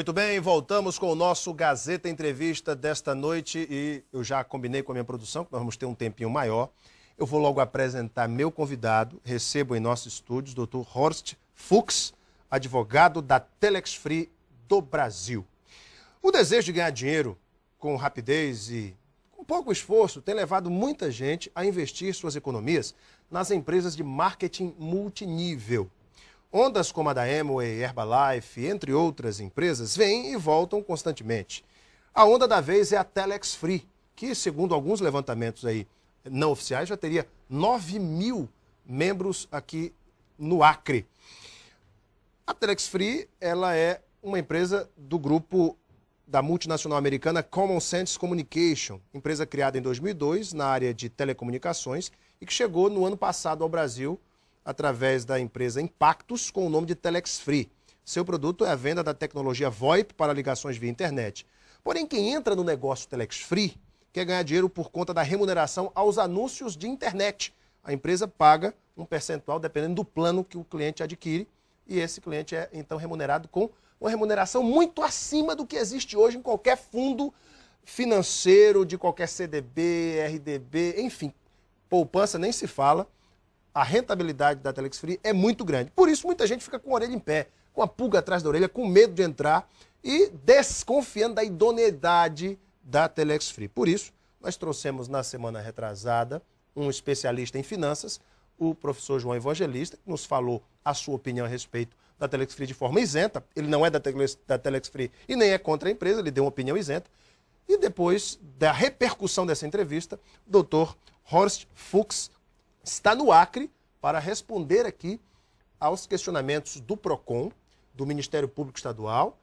Muito bem, voltamos com o nosso Gazeta Entrevista desta noite e eu já combinei com a minha produção que nós vamos ter um tempinho maior. Eu vou logo apresentar meu convidado, recebo em nossos estúdios o Dr. Horst Fuchs, advogado da Telex Free do Brasil. O desejo de ganhar dinheiro com rapidez e com pouco esforço tem levado muita gente a investir suas economias nas empresas de marketing multinível. Ondas como a da Amway, Herbalife, entre outras empresas, vêm e voltam constantemente. A onda da vez é a Telex Free, que, segundo alguns levantamentos aí não oficiais, já teria 9 mil membros aqui no Acre. A Telex Free, ela é uma empresa do grupo da multinacional americana Common Sense Communication, empresa criada em 2002 na área de telecomunicações e que chegou no ano passado ao Brasil através da empresa Impactus, com o nome de Telex Free. Seu produto é a venda da tecnologia VoIP para ligações via internet. Porém, quem entra no negócio Telex Free quer ganhar dinheiro por conta da remuneração aos anúncios de internet. A empresa paga um percentual dependendo do plano que o cliente adquire e esse cliente é então remunerado com uma remuneração muito acima do que existe hoje em qualquer fundo financeiro, de qualquer CDB, RDB, enfim. Poupança nem se fala. A rentabilidade da Telex Free é muito grande. Por isso, muita gente fica com a orelha em pé, com a pulga atrás da orelha, com medo de entrar e desconfiando da idoneidade da Telex Free. Por isso, nós trouxemos na semana retrasada um especialista em finanças, o professor João Evangelista, que nos falou a sua opinião a respeito da Telex Free de forma isenta. Ele não é da Telex Free e nem é contra a empresa, ele deu uma opinião isenta. E depois da repercussão dessa entrevista, o Dr. Horst Fuchs está no Acre para responder aqui aos questionamentos do PROCON, do Ministério Público Estadual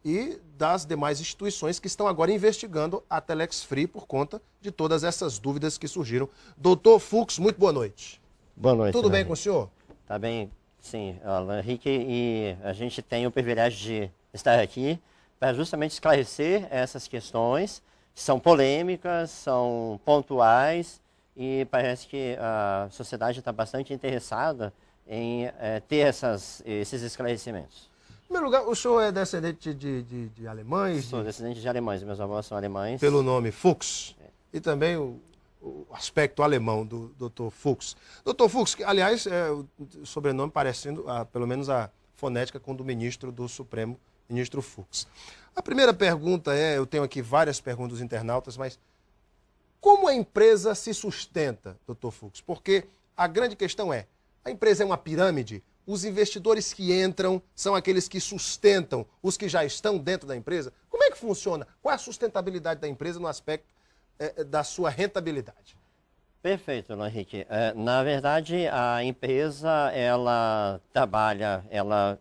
e das demais instituições que estão agora investigando a Telex Free por conta de todas essas dúvidas que surgiram. Doutor Fuchs, muito boa noite. Boa noite. Tudo bem com o senhor? Tá bem, sim, Alan Henrique, e a gente tem o privilégio de estar aqui para justamente esclarecer essas questões, que são polêmicas, são pontuais, e parece que a sociedade está bastante interessada em ter esses esclarecimentos. Em primeiro lugar, o senhor é descendente de alemães? Sou descendente de alemães, meus avós são alemães. Pelo nome Fuchs. E também o aspecto alemão do Dr. Fuchs. Dr. Fuchs, que, aliás, o sobrenome parecendo, pelo menos a fonética, com o do ministro do Supremo, ministro Fuchs. A primeira pergunta eu tenho aqui várias perguntas dos internautas, mas como a empresa se sustenta, Dr. Fuchs? Porque a grande questão é, a empresa é uma pirâmide? Os investidores que entram são aqueles que sustentam os que já estão dentro da empresa? Como é que funciona? Qual é a sustentabilidade da empresa no aspecto da sua rentabilidade? Perfeito, Henrique. Na verdade, a empresa, ela trabalha, ela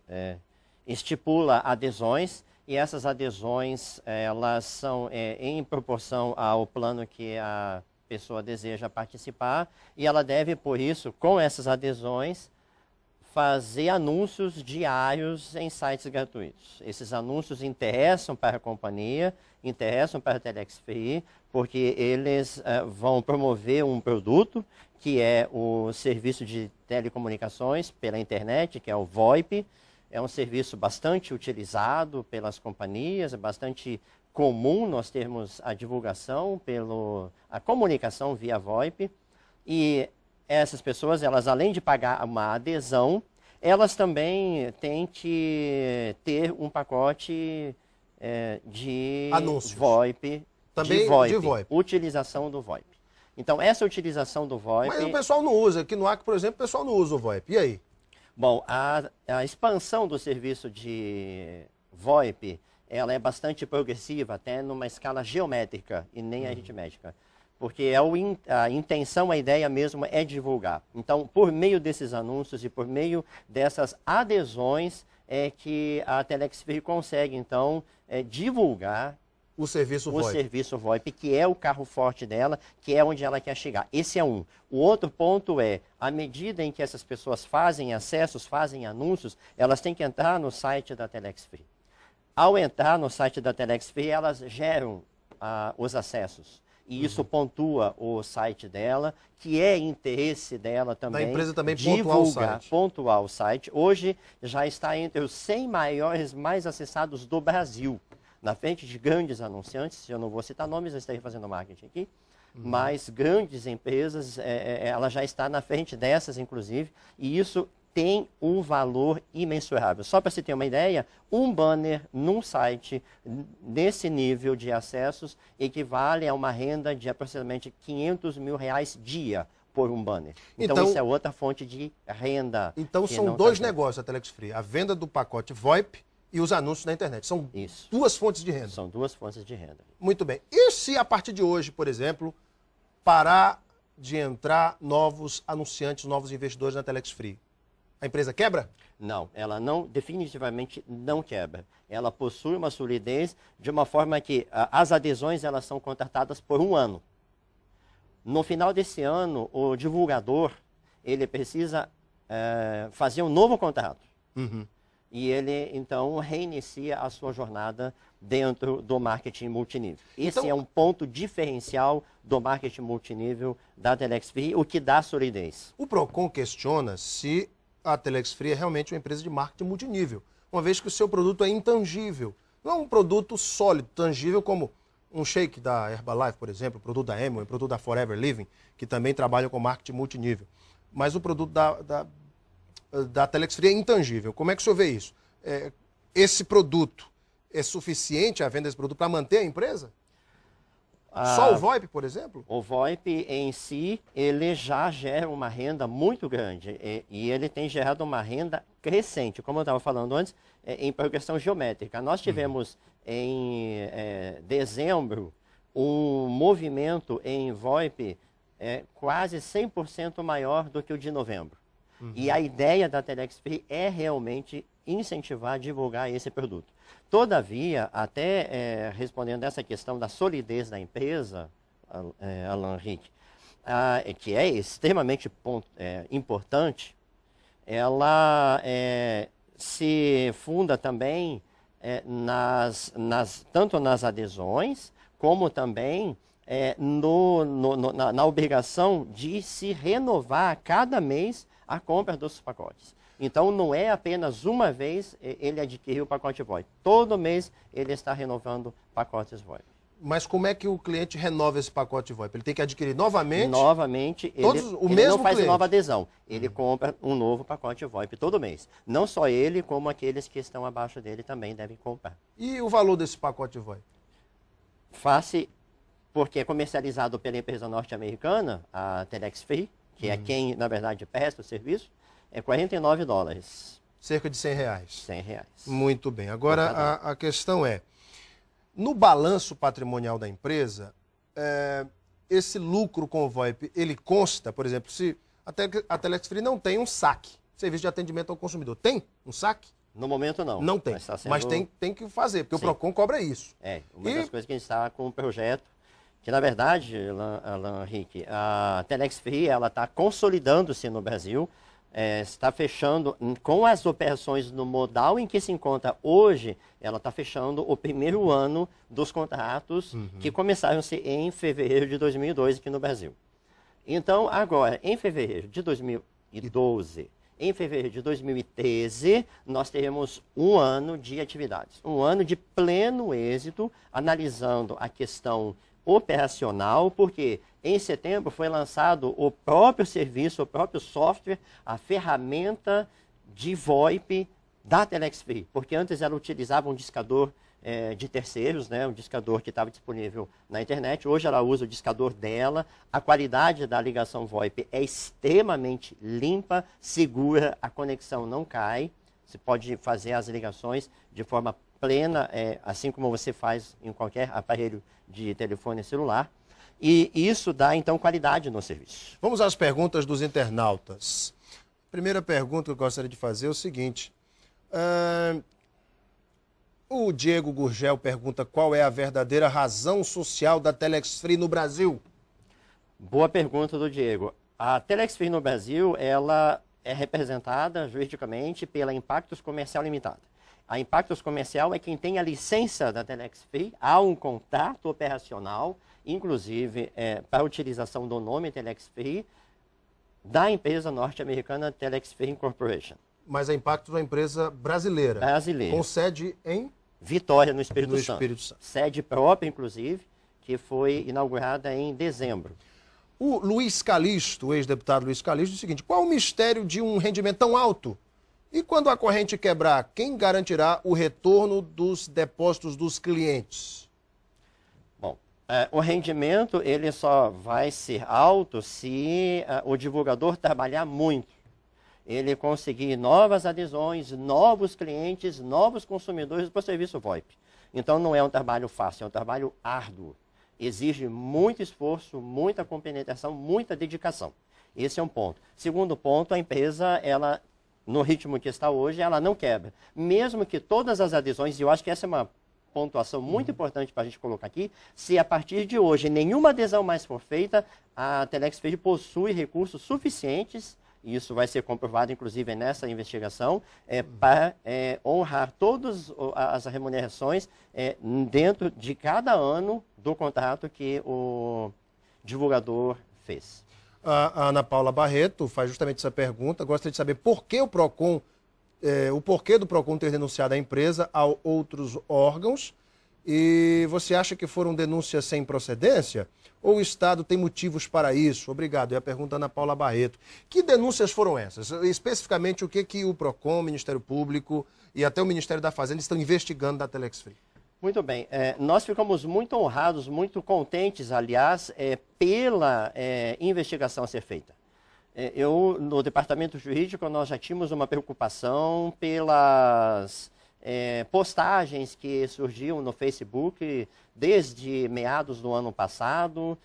estipula adesões, e essas adesões, elas são em proporção ao plano que a pessoa deseja participar, e ela deve, por isso, com essas adesões, fazer anúncios diários em sites gratuitos. Esses anúncios interessam para a companhia, interessam para a Telex Free, porque eles vão promover um produto, que é o serviço de telecomunicações pela internet, que é o VoIP. É um serviço bastante utilizado pelas companhias, é bastante comum nós termos a divulgação, a comunicação via VoIP. E essas pessoas, elas além de pagar uma adesão, elas também têm que ter um pacote de anúncios. VoIP, também de VoIP, utilização do VoIP. Então, essa utilização do VoIP... Mas o pessoal não usa, aqui no Acre, por exemplo, o pessoal não usa o VoIP. E aí? Bom, a expansão do serviço de VoIP, ela é bastante progressiva, até numa escala geométrica e nem aritmética. Porque a intenção, a ideia mesmo é divulgar. Então, por meio desses anúncios e por meio dessas adesões, é que a Telex Free consegue, então, divulgar o serviço VoIP, que é o carro forte dela, que é onde ela quer chegar. Esse é um. O outro ponto é, à medida em que essas pessoas fazem acessos, fazem anúncios, elas têm que entrar no site da Telex Free. Ao entrar no site da Telex Free, elas geram os acessos. e isso pontua o site dela, que é interesse dela também. Da empresa também pontuar o site. Hoje já está entre os 100 maiores mais acessados do Brasil, na frente de grandes anunciantes, eu não vou citar nomes, eu estarei fazendo marketing aqui, mas grandes empresas, ela já está na frente dessas, inclusive, e isso tem um valor imensurável. Só para você ter uma ideia, um banner num site nesse nível de acessos equivale a uma renda de aproximadamente R$500 mil dia por um banner. Então isso é outra fonte de renda. Então são dois negócios a Telex Free, a venda do pacote VoIP e os anúncios na internet. São duas fontes de renda. São duas fontes de renda. Muito bem. E se a partir de hoje, por exemplo, parar de entrar novos anunciantes, novos investidores na Telex Free? A empresa quebra? Não, ela não, definitivamente não quebra. Ela possui uma solidez de uma forma que as adesões elas são contratadas por um ano. No final desse ano, o divulgador ele precisa fazer um novo contrato. E ele, então, reinicia a sua jornada dentro do marketing multinível. Esse é um ponto diferencial do marketing multinível da Telex Free, o que dá solidez. O Procon questiona se a Telex Free é realmente uma empresa de marketing multinível, uma vez que o seu produto é intangível. Não é um produto sólido, tangível, como um shake da Herbalife, por exemplo, o produto da Amway, o produto da Forever Living, que também trabalham com marketing multinível. Mas o produto da Telex Free é intangível. Como é que o senhor vê isso? Esse produto é suficiente, a venda desse produto, para manter a empresa? Só o VoIP, por exemplo? O VoIP em si, ele já gera uma renda muito grande e ele tem gerado uma renda crescente, como eu estava falando antes, em progressão geométrica. Nós tivemos em dezembro um movimento em VoIP quase 100% maior do que o de novembro. E a ideia da Telex Free é realmente incentivar, divulgar esse produto. Todavia, até respondendo essa questão da solidez da empresa, Alan Henrique, que é extremamente importante, ela se funda também tanto nas adesões, como também na obrigação de se renovar a cada mês a compra dos pacotes. Então, não é apenas uma vez ele adquiriu o pacote VoIP. Todo mês ele está renovando pacotes VoIP. Mas como é que o cliente renova esse pacote VoIP? Ele tem que adquirir novamente? Novamente, ele não faz nova adesão. Ele compra um novo pacote VoIP todo mês. Não só ele, como aqueles que estão abaixo dele também devem comprar. E o valor desse pacote VoIP? Face, porque é comercializado pela empresa norte-americana, a Telex Free, que é quem, na verdade, presta o serviço, é $49. Cerca de R$100. R$100. Muito bem. Agora, a questão é, no balanço patrimonial da empresa, esse lucro com o VoIP, ele consta, por exemplo, se a Telex Free não tem um saque, serviço de atendimento ao consumidor, tem um saque? No momento não. Não tem, mas tem que fazer, porque o Procon cobra isso. Uma das coisas que a gente está com um projeto, que na verdade, Alan Henrique, a Telex Free ela está consolidando-se no Brasil, está fechando com as operações no modal em que se encontra hoje, ela está fechando o primeiro ano dos contratos que começaram-se em fevereiro de 2002 aqui no Brasil. Então, agora, em fevereiro de 2012, em fevereiro de 2013, nós teremos um ano de atividades, um ano de pleno êxito, analisando a questão operacional, porque em setembro foi lançado o próprio serviço, o próprio software, a ferramenta de VoIP da Telex Free, porque antes ela utilizava um discador de terceiros, né, um discador que estava disponível na internet, hoje ela usa o discador dela, a qualidade da ligação VoIP é extremamente limpa, segura, a conexão não cai, você pode fazer as ligações de forma plena, assim como você faz em qualquer aparelho de telefone celular. E isso dá, então, qualidade no serviço. Vamos às perguntas dos internautas. Primeira pergunta que eu gostaria de fazer é o seguinte. O Diego Gurgel pergunta qual é a verdadeira razão social da Telex Free no Brasil? Boa pergunta do Diego. A Telex Free no Brasil, ela é representada juridicamente pela Impactos Comercial Limitada. A Impactos Comercial é quem tem a licença da Telex Free, há um contrato operacional, inclusive para a utilização do nome Telex Free, da empresa norte-americana Telex Free Incorporation. Mas a Impactos é uma empresa brasileira. Brasileira. Com sede em Vitória, no Espírito Santo. Espírito Santo. Sede própria, inclusive, que foi inaugurada em dezembro. O Luiz Calixto, o ex-deputado Luiz Calixto, diz o seguinte: qual o mistério de um rendimento tão alto? E quando a corrente quebrar, quem garantirá o retorno dos depósitos dos clientes? Bom, o rendimento ele só vai ser alto se o divulgador trabalhar muito. Ele conseguir novas adesões, novos clientes, novos consumidores para o serviço VoIP. Então não é um trabalho fácil, é um trabalho árduo. Exige muito esforço, muita compenetração, muita dedicação. Esse é um ponto. Segundo ponto, a empresa, ela, no ritmo que está hoje, ela não quebra. Mesmo que todas as adesões, e eu acho que essa é uma pontuação muito importante para a gente colocar aqui, se a partir de hoje nenhuma adesão mais for feita, a Telex Free possui recursos suficientes, e isso vai ser comprovado, inclusive, nessa investigação, para honrar todas as remunerações dentro de cada ano do contrato que o divulgador fez. A Ana Paula Barreto faz justamente essa pergunta. Gostaria de saber por que o PROCON, o porquê do PROCON ter denunciado a empresa a outros órgãos. E você acha que foram denúncias sem procedência? Ou o Estado tem motivos para isso? Obrigado. E a pergunta Ana Paula Barreto. Que denúncias foram essas? Especificamente, o que o PROCON, o Ministério Público e até o Ministério da Fazenda estão investigando da Telex Free? Muito bem. Nós ficamos muito honrados, muito contentes, aliás, pela investigação a ser feita. No Departamento Jurídico, nós já tínhamos uma preocupação pelas postagens que surgiam no Facebook desde meados do ano passado,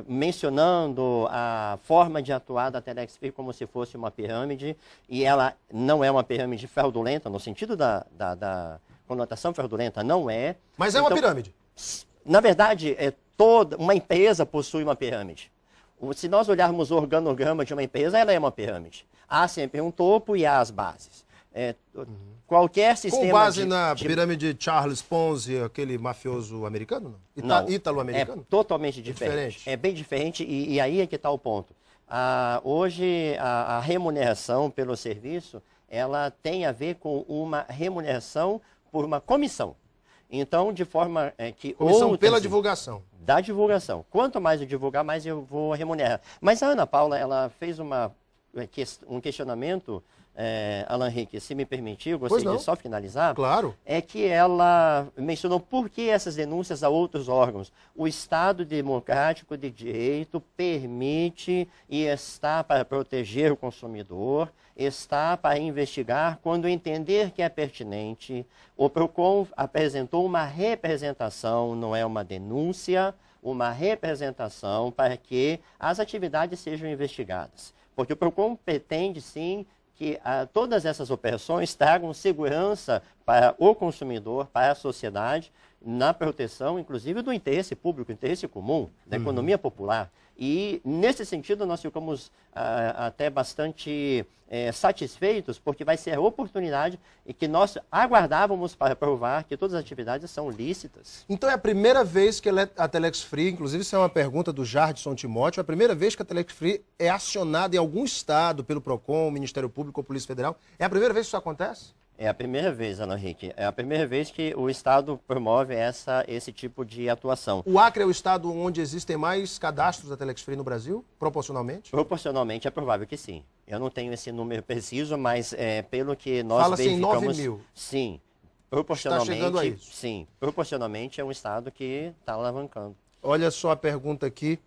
mencionando a forma de atuar da Telex Free como se fosse uma pirâmide, e ela não é uma pirâmide fraudulenta, no sentido da conotação fraudulenta, não é. Mas é uma pirâmide. Na verdade, toda uma empresa possui uma pirâmide. Se nós olharmos o organograma de uma empresa, ela é uma pirâmide. Há sempre um topo e há as bases. Qualquer sistema com base na pirâmide de Charles Ponzi, aquele mafioso americano? Não, ítalo-americano? É totalmente diferente. É bem diferente e aí é que está o ponto. Hoje, a remuneração pelo serviço, ela tem a ver com uma remuneração por uma comissão. Então, de forma que... Comissão pela divulgação. Da divulgação. Quanto mais eu divulgar, mais eu vou remunerar. Mas a Ana Paula, ela fez um questionamento... Alan Henrique, se me permitir, eu gostaria de só finalizar. Claro. É que ela mencionou por que essas denúncias a outros órgãos. O Estado Democrático de Direito permite e está para proteger o consumidor, está para investigar quando entender que é pertinente. O PROCON apresentou uma representação, não é uma denúncia, uma representação para que as atividades sejam investigadas. Porque o PROCON pretende, sim, que todas essas operações tragam segurança para o consumidor, para a sociedade, na proteção, inclusive, do interesse público, interesse comum, da economia popular. E, nesse sentido, nós ficamos até bastante satisfeitos, porque vai ser a oportunidade e que nós aguardávamos para provar que todas as atividades são lícitas. Então é a primeira vez que a Telex Free, inclusive isso é uma pergunta do Jardson Timóteo, é a primeira vez que a Telex Free é acionada em algum estado pelo PROCON, Ministério Público ou Polícia Federal? É a primeira vez que isso acontece? É a primeira vez, Alan Henrique. É a primeira vez que o Estado promove esse tipo de atuação. O Acre é o estado onde existem mais cadastros da Telex Free no Brasil, proporcionalmente? Proporcionalmente é provável que sim. Eu não tenho esse número preciso, mas pelo que nós verificamos... Fala-se em 9 mil. Sim. Proporcionalmente, está chegando a isso. Sim. Proporcionalmente é um estado que está alavancando. Olha só a pergunta aqui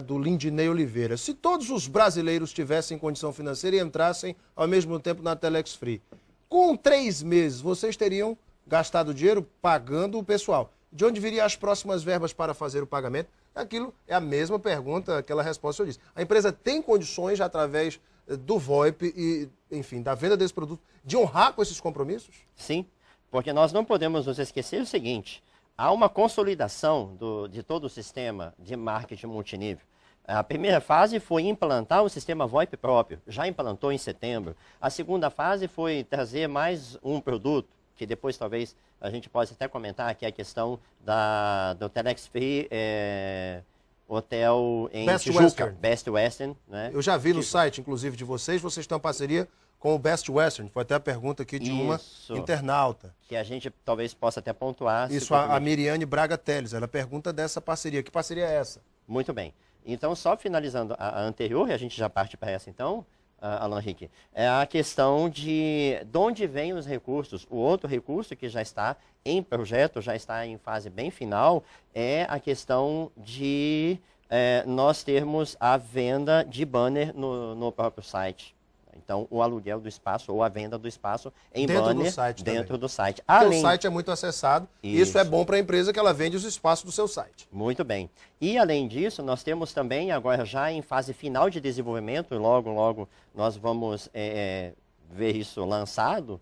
do Lindinei Oliveira. Se todos os brasileiros tivessem condição financeira e entrassem ao mesmo tempo na Telex Free, com 3 meses, vocês teriam gastado dinheiro pagando o pessoal. De onde viriam as próximas verbas para fazer o pagamento? Aquilo é a mesma pergunta, aquela resposta que eu disse. A empresa tem condições, através do VoIP e, enfim, da venda desse produto, de honrar com esses compromissos? Sim, porque nós não podemos nos esquecer o seguinte, há uma consolidação de todo o sistema de marketing multinível. A primeira fase foi implantar o sistema VoIP próprio, já implantou em setembro. A segunda fase foi trazer mais um produto, que depois talvez a gente possa até comentar, que é a questão do Telex Free Hotel em Best Tijuca, Western. Best Western. Né? Eu já vi no site, inclusive, de vocês têm uma parceria com o Best Western. Foi até a pergunta aqui de uma internauta. Que a gente talvez possa até pontuar. Isso, a Miriane Braga Teles, ela pergunta dessa parceria. Que parceria é essa? Muito bem. Então, só finalizando a anterior, e a gente já parte para essa então, Alan Henrique, é a questão de onde vêm os recursos. O outro recurso que já está em projeto, já está em fase bem final, é a questão de nós termos a venda de banner no próprio site. Então, o aluguel do espaço ou a venda do espaço em banner dentro do site. Porque o site é muito acessado e isso é bom para a empresa que ela vende os espaços do seu site. Muito bem. E, além disso, nós temos também, agora já em fase final de desenvolvimento, logo nós vamos ver isso lançado,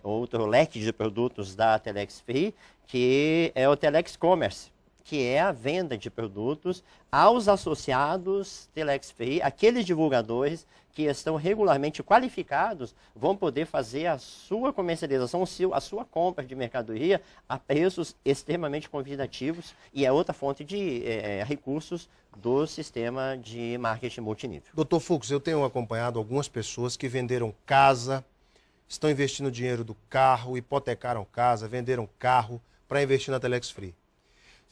outro leque de produtos da Telex Free, que é o Telex Commerce, que é a venda de produtos aos associados Telex Free, aqueles divulgadores que estão regularmente qualificados, vão poder fazer a sua comercialização, a sua compra de mercadoria a preços extremamente convidativos e é outra fonte de recursos do sistema de marketing multinível. Dr. Fux, eu tenho acompanhado algumas pessoas que venderam casa, estão investindo dinheiro do carro, hipotecaram casa, venderam carro para investir na Telex Free.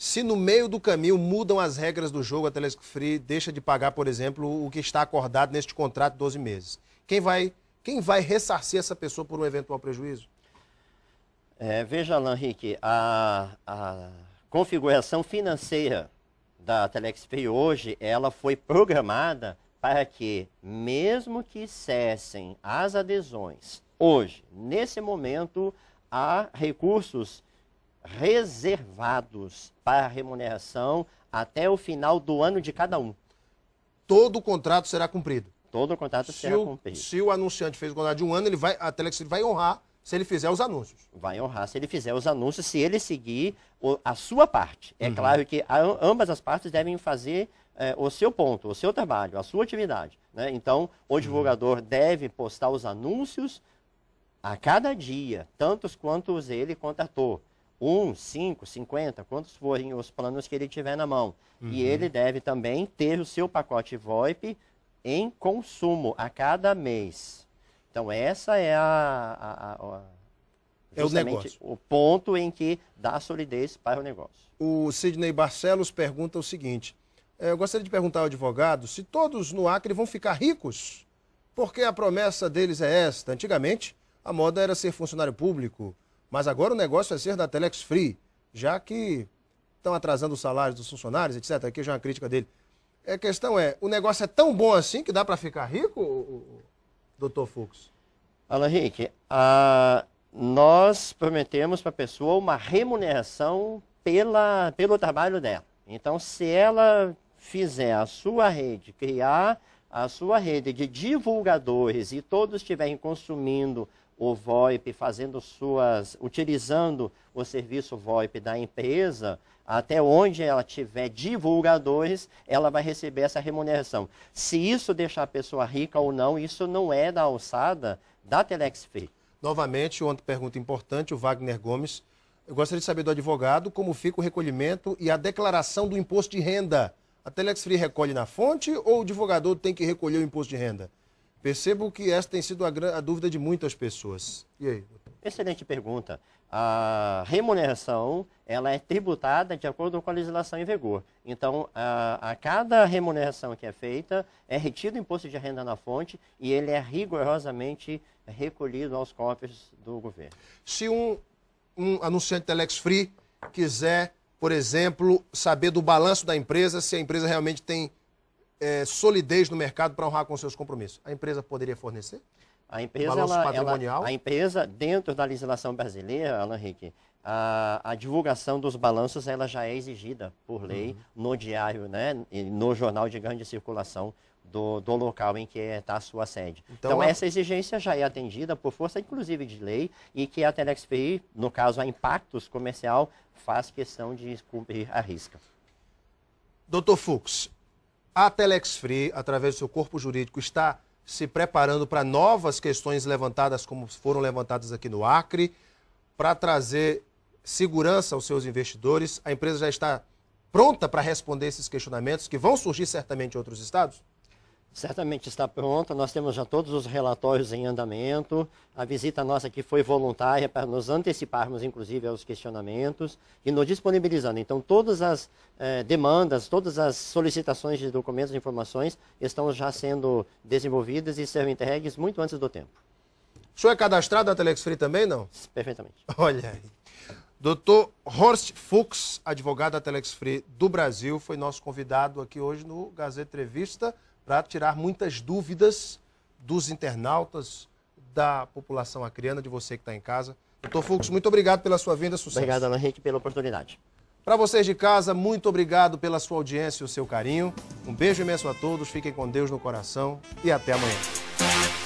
Se no meio do caminho mudam as regras do jogo, a Telex Free deixa de pagar, por exemplo, o que está acordado neste contrato de 12 meses. Quem vai ressarcir essa pessoa por um eventual prejuízo? Veja, Alan Henrique, a configuração financeira da Telex Free hoje, ela foi programada para que, mesmo que cessem as adesões, hoje, nesse momento, há recursos reservados para remuneração até o final do ano de cada um. Todo o contrato será cumprido? Todo o contrato será cumprido. Se o anunciante fez o contrato de um ano, a Telex vai honrar se ele fizer os anúncios. Vai honrar se ele fizer os anúncios, se ele seguir a sua parte. É claro que ambas as partes devem fazer o seu ponto, o seu trabalho, a sua atividade. Né? Então, o divulgador deve postar os anúncios a cada dia, tantos quantos ele contratou. 1, 5, 50, quantos forem os planos que ele tiver na mão. E ele deve também ter o seu pacote VoIP em consumo a cada mês. Então, essa é justamente o ponto em que dá solidez para o negócio. O Sidney Barcelos pergunta o seguinte, eu gostaria de perguntar ao advogado se todos no Acre vão ficar ricos, porque a promessa deles é esta. Antigamente, a moda era ser funcionário público, mas agora o negócio é ser da Telex Free, já que estão atrasando os salários dos funcionários, etc. Aqui já é uma crítica dele. A questão é, o negócio é tão bom assim que dá para ficar rico, Dr. Fux? Alan Henrique, nós prometemos para a pessoa uma remuneração pelo trabalho dela. Então, se ela fizer a sua rede, criar a sua rede de divulgadores e todos estiverem consumindo o VoIP, utilizando o serviço VoIP da empresa, até onde ela tiver divulgadores, ela vai receber essa remuneração. Se isso deixar a pessoa rica ou não, isso não é da alçada da Telex Free. Novamente, outra pergunta importante, o Wagner Gomes. Eu gostaria de saber do advogado como fica o recolhimento e a declaração do imposto de renda. A Telex Free recolhe na fonte ou o divulgador tem que recolher o imposto de renda? Percebo que essa tem sido a dúvida de muitas pessoas. E aí, doutor? Excelente pergunta. A remuneração ela é tributada de acordo com a legislação em vigor. Então, a cada remuneração que é feita, é retido o imposto de renda na fonte e ele é rigorosamente recolhido aos cofres do governo. Se um anunciante Telex Free quiser, por exemplo, saber do balanço da empresa, se a empresa realmente tem solidez no mercado para honrar com seus compromissos, a empresa poderia fornecer? A empresa, a empresa, dentro da legislação brasileira, Alan Henrique, a divulgação dos balanços ela já é exigida por lei no diário, né, no jornal de grande circulação do local em que está a sua sede. Então essa exigência já é atendida por força, inclusive, de lei, e que a Telex Free, no caso a Impactos Comercial, faz questão de cumprir a risca. Dr. Fux, a Telex Free, através do seu corpo jurídico, está se preparando para novas questões levantadas, como foram levantadas aqui no Acre, para trazer segurança aos seus investidores. A empresa já está pronta para responder esses questionamentos que vão surgir certamente em outros estados? Certamente está pronta, nós temos já todos os relatórios em andamento, a visita nossa aqui foi voluntária para nos anteciparmos, inclusive, aos questionamentos e nos disponibilizando. Então, todas as demandas, todas as solicitações de documentos e informações estão já sendo desenvolvidas e serão entregues muito antes do tempo. O senhor é cadastrado na Telex Free também, não? Perfeitamente. Olha aí. Dr. Horst Fuchs, advogado da Telex Free do Brasil, foi nosso convidado aqui hoje no Gazeta Entrevista, para tirar muitas dúvidas dos internautas, da população acreana, de você que está em casa. Dr. Fuchs, muito obrigado pela sua vinda, sucesso. Obrigado, Alan Henrique, pela oportunidade. Para vocês de casa, muito obrigado pela sua audiência e o seu carinho. Um beijo imenso a todos, fiquem com Deus no coração e até amanhã.